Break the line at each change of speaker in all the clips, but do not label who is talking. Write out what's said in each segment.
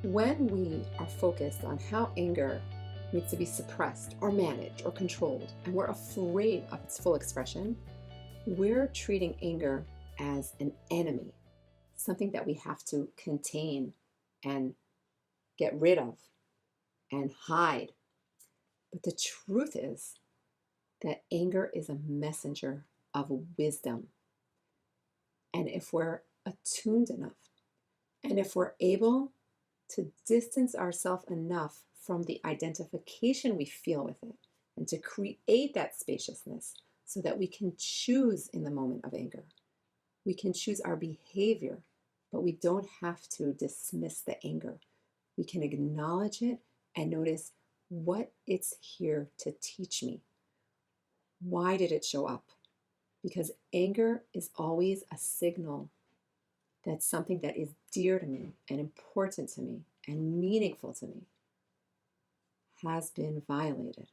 When we are focused on how anger needs to be suppressed or managed or controlled, and we're afraid of its full expression, we're treating anger as an enemy, something that we have to contain and get rid of and hide. But the truth is that anger is a messenger of wisdom. And if we're attuned enough, and if we're able to distance ourselves enough from the identification we feel with it and to create that spaciousness so that we can choose in the moment of anger. We can choose our behavior, but we don't have to dismiss the anger. We can acknowledge it and notice what it's here to teach me. Why did it show up? Because anger is always a signal that something that is dear to me and important to me and meaningful to me has been violated.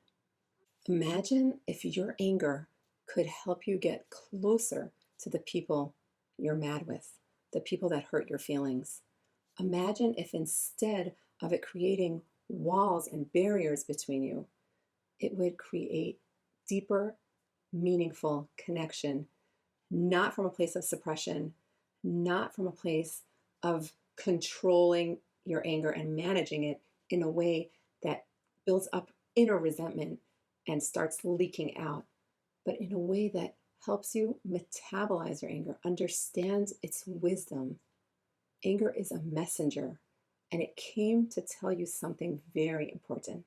Imagine if your anger could help you get closer to the people you're mad with, the people that hurt your feelings. Imagine if instead of it creating walls and barriers between you, it would create deeper, meaningful connection, not from a place of suppression, not from a place of controlling your anger and managing it in a way that builds up inner resentment and starts leaking out, but in a way that helps you metabolize your anger, understands its wisdom. Anger is a messenger, and it came to tell you something very important.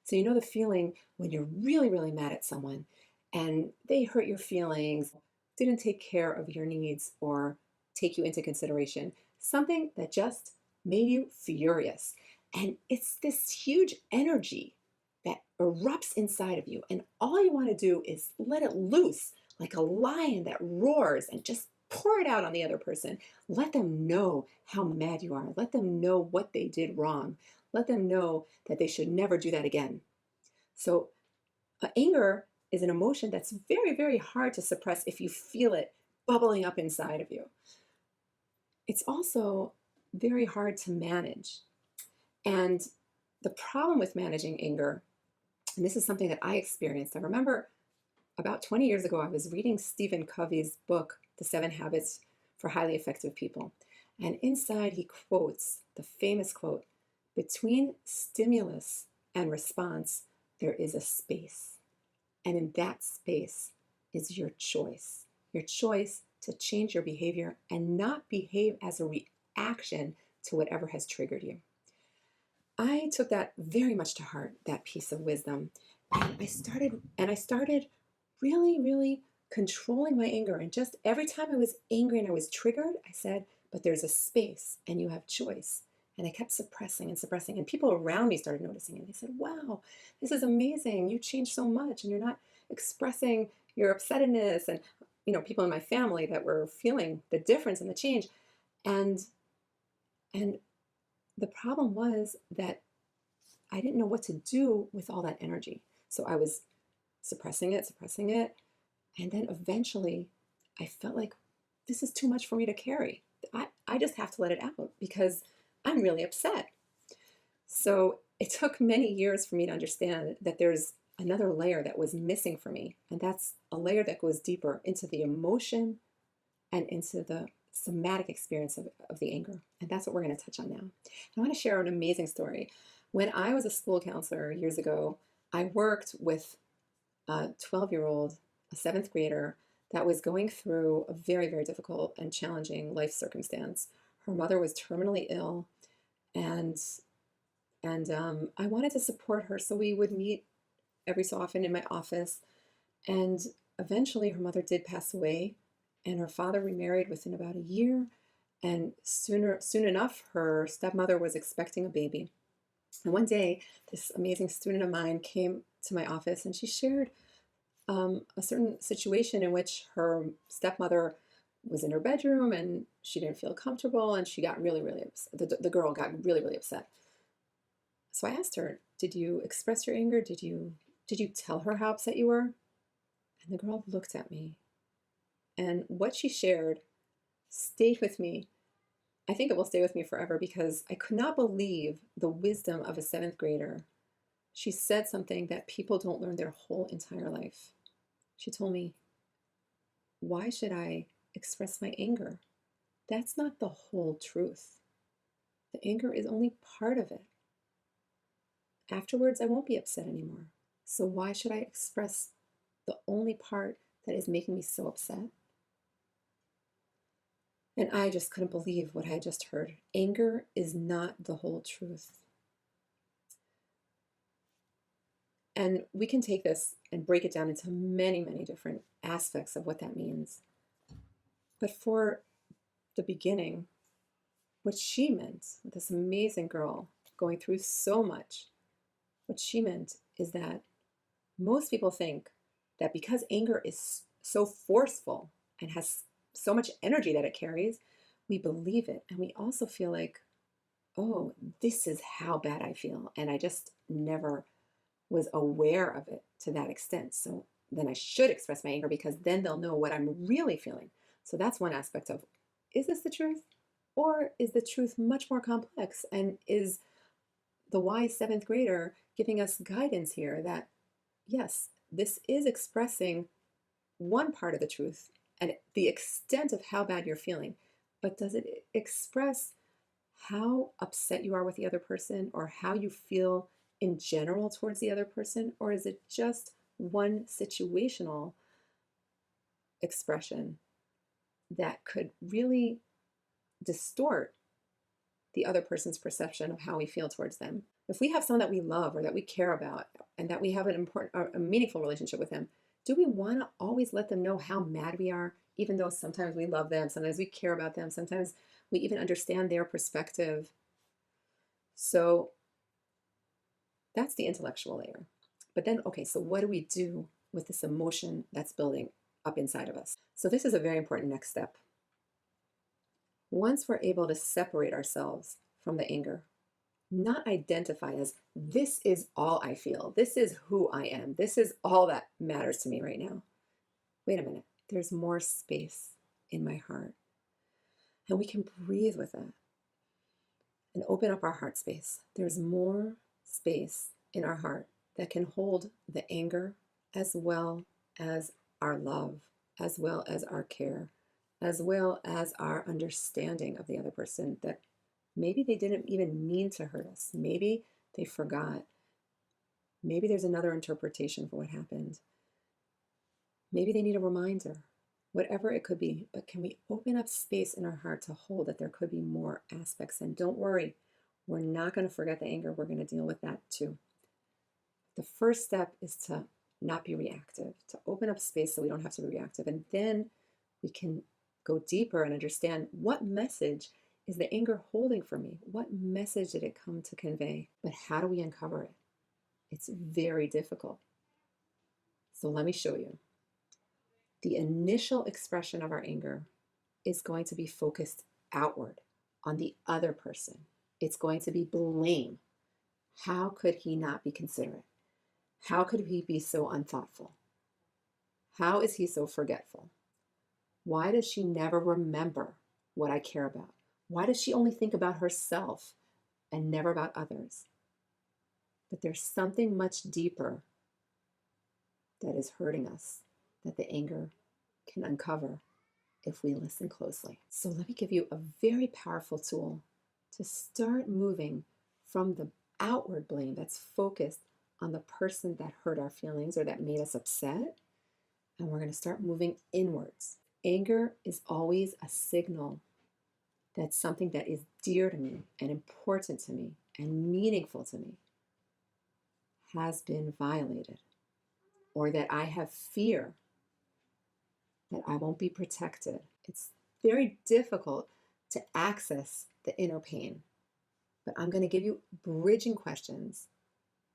So, you know the feeling when you're really, really mad at someone and they hurt your feelings, didn't take care of your needs or take you into consideration, something that just made you furious. And it's this huge energy that erupts inside of you. And all you want to do is let it loose like a lion that roars and just pour it out on the other person. Let them know how mad you are. Let them know what they did wrong. Let them know that they should never do that again. So, anger is an emotion that's very, very hard to suppress if you feel it bubbling up inside of you. It's also very hard to manage. And the problem with managing anger, and this is something that I experienced, I remember about 20 years ago, I was reading Stephen Covey's book, The 7 Habits for Highly Effective People. And inside, he quotes the famous quote, "Between stimulus and response, there is a space. And in that space is your choice to change your behavior and not behave as a reaction to whatever has triggered you." I took that very much to heart, that piece of wisdom. And I started really, really controlling my anger. And just every time I was angry and I was triggered, I said, but there's a space and you have choice. And I kept suppressing and suppressing. And people around me started noticing it. They said, wow, this is amazing. You changed so much and you're not expressing your upsetness. And, people in my family that were feeling the difference and the change. And, and the problem was that I didn't know what to do with all that energy. So I was suppressing it, suppressing it. And then eventually I felt like this is too much for me to carry. I just have to let it out because I'm really upset. So it took many years for me to understand that there's another layer that was missing for me. And that's a layer that goes deeper into the emotion and into the somatic experience of the anger. And that's what we're going to touch on now. I want to share an amazing story. When I was a school counselor years ago, I worked with a 12-year-old, a seventh grader, that was going through a very, very difficult and challenging life circumstance. Her mother was terminally ill, and I wanted to support her, so we would meet every so often in my office. And eventually, her mother did pass away, and her father remarried within about a year. And soon enough, her stepmother was expecting a baby. And one day, this amazing student of mine came to my office, and she shared a certain situation in which her stepmother was in her bedroom and she didn't feel comfortable, and she got really, really upset. The girl got really, really upset. So I asked her, "Did you express your anger? Did you tell her how upset you were?" And the girl looked at me, and what she shared stayed with me I think it will stay with me forever because I could not believe the wisdom of a seventh grader. She said something that people don't learn their whole entire life. She told me, why should I express my anger? That's not the whole truth. The anger is only part of it. Afterwards, I won't be upset anymore. So why should I express the only part that is making me so upset? And I just couldn't believe what I had just heard. Anger is not the whole truth. And we can take this and break it down into many, many different aspects of what that means. But for the beginning, what she meant, this amazing girl going through so much, what she meant is that most people think that because anger is so forceful and has so much energy that it carries, we believe it. And we also feel like, oh, this is how bad I feel. And I just never was aware of it to that extent. So then I should express my anger because then they'll know what I'm really feeling. So that's one aspect of, is this the truth? Or is the truth much more complex? And is the wise seventh grader giving us guidance here that, yes, this is expressing one part of the truth and the extent of how bad you're feeling, but does it express how upset you are with the other person or how you feel in general towards the other person? Or is it just one situational expression that could really distort the other person's perception of how we feel towards them? If we have someone that we love or that we care about and that we have an important or a meaningful relationship with them, do we want to always let them know how mad we are, even though sometimes we love them, sometimes we care about them, sometimes we even understand their perspective? So that's the intellectual layer. But then, okay, so what do we do with this emotion that's building up inside of us? So this is a very important next step. Once we're able to separate ourselves from the anger, not identify as this is all I feel, this is who I am, this is all that matters to me right now. Wait a minute, there's more space in my heart. And we can breathe with that and open up our heart space. There's more space in our heart that can hold the anger as well as our love, as well as our care, as well as our understanding of the other person, that maybe they didn't even mean to hurt us. Maybe they forgot. Maybe there's another interpretation for what happened. Maybe they need a reminder, whatever it could be. But can we open up space in our heart to hold that there could be more aspects? And don't worry, we're not going to forget the anger. We're going to deal with that too. The first step is to not be reactive, to open up space so we don't have to be reactive. And then we can go deeper and understand, what message is the anger holding for me? What message did it come to convey? But how do we uncover it? It's very difficult. So let me show you. The initial expression of our anger is going to be focused outward on the other person. It's going to be blame. How could he not be considerate? How could he be so unthoughtful? How is he so forgetful? Why does she never remember what I care about? Why does she only think about herself and never about others? But there's something much deeper that is hurting us that the anger can uncover if we listen closely. So let me give you a very powerful tool to start moving from the outward blame that's focused on the person that hurt our feelings or that made us upset. And we're going to start moving inwards. Anger is always a signal that something that is dear to me and important to me and meaningful to me has been violated, or that I have fear that I won't be protected. It's very difficult to access the inner pain, but I'm going to give you bridging questions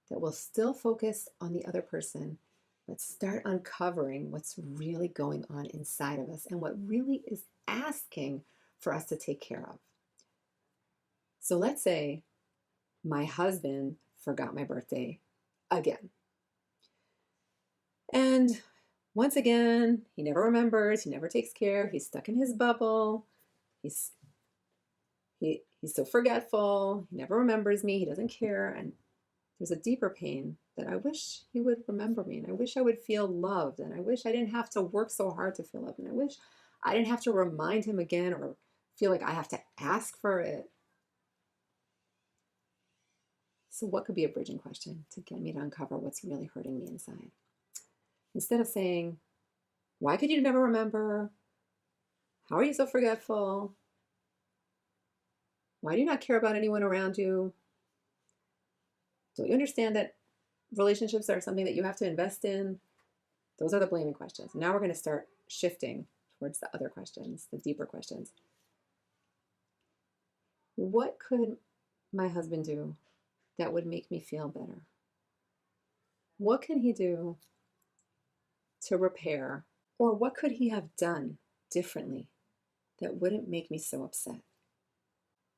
that will still focus on the other person, but start uncovering what's really going on inside of us and what really is asking for us to take care of. So let's say my husband forgot my birthday again. And once again, he never remembers, he never takes care, he's stuck in his bubble, he's He's so forgetful. He never remembers me. He doesn't care. And there's a deeper pain that I wish he would remember me. And I wish I would feel loved. And I wish I didn't have to work so hard to feel loved. And I wish I didn't have to remind him again or feel like I have to ask for it. So what could be a bridging question to get me to uncover what's really hurting me inside? Instead of saying, why could you never remember? How are you so forgetful? Why do you not care about anyone around you? Don't you understand that relationships are something that you have to invest in? Those are the blaming questions. Now we're going to start shifting towards the other questions, the deeper questions. What could my husband do that would make me feel better? What can he do to repair? Or what could he have done differently that wouldn't make me so upset?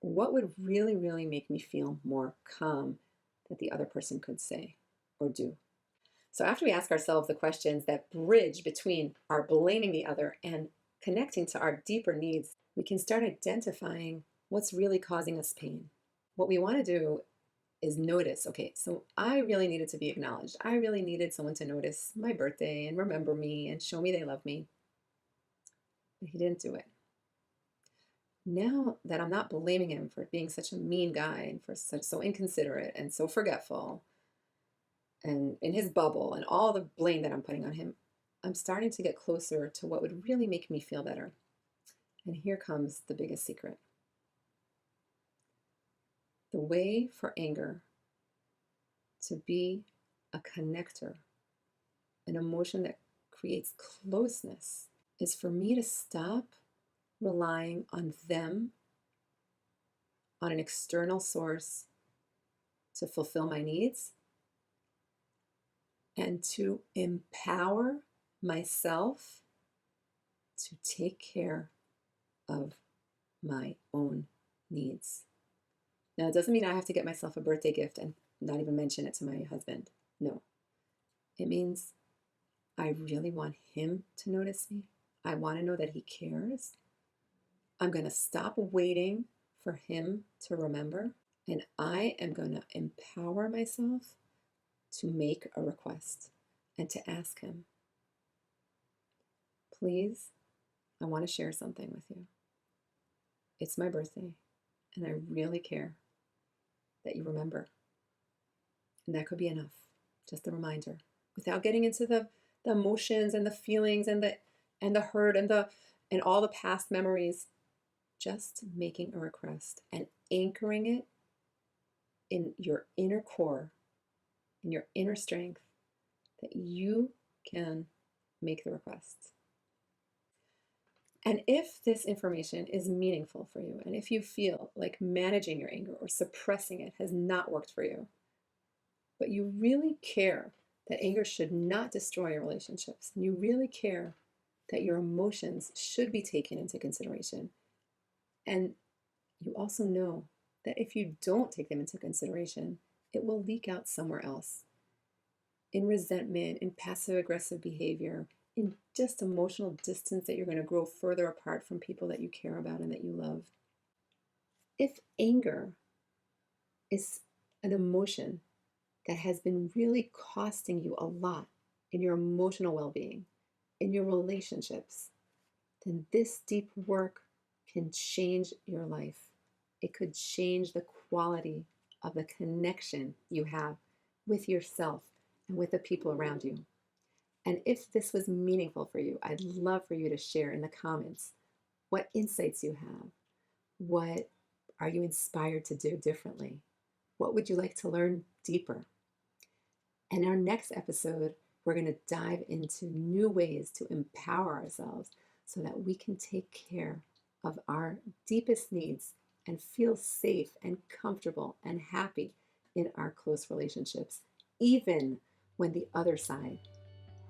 What would really, really make me feel more calm that the other person could say or do? So after we ask ourselves the questions that bridge between our blaming the other and connecting to our deeper needs, we can start identifying what's really causing us pain. What we want to do is notice, okay, so I really needed to be acknowledged. I really needed someone to notice my birthday and remember me and show me they love me. But he didn't do it. Now that I'm not blaming him for being such a mean guy and for so inconsiderate and so forgetful and in his bubble and all the blame that I'm putting on him, I'm starting to get closer to what would really make me feel better. And here comes the biggest secret. The way for anger to be a connector, an emotion that creates closeness, is for me to stop relying on them, on an external source to fulfill my needs, and to empower myself to take care of my own needs. Now, it doesn't mean I have to get myself a birthday gift and not even mention it to my husband. No. It means I really want him to notice me. I want to know that he cares. I'm going to stop waiting for him to remember, and I am going to empower myself to make a request and to ask him, please, I want to share something with you. It's my birthday, and I really care that you remember. And that could be enough, just a reminder, without getting into the emotions and the feelings and the hurt and all the past memories. Just making a request and anchoring it in your inner core, in your inner strength, that you can make the request. And if this information is meaningful for you, and if you feel like managing your anger or suppressing it has not worked for you, but you really care that anger should not destroy your relationships, and you really care that your emotions should be taken into consideration, and you also know that if you don't take them into consideration, it will leak out somewhere else. In resentment, in passive-aggressive behavior, in just emotional distance that you're going to grow further apart from people that you care about and that you love. If anger is an emotion that has been really costing you a lot in your emotional well-being, in your relationships, then this deep work can change your life. It could change the quality of the connection you have with yourself and with the people around you. And if this was meaningful for you, I'd love for you to share in the comments what insights you have. What are you inspired to do differently? What would you like to learn deeper? In our next episode, we're going to dive into new ways to empower ourselves so that we can take care of our deepest needs and feel safe and comfortable and happy in our close relationships, even when the other side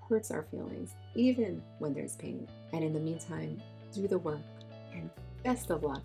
hurts our feelings, even when there's pain. And in the meantime, do the work, and best of luck.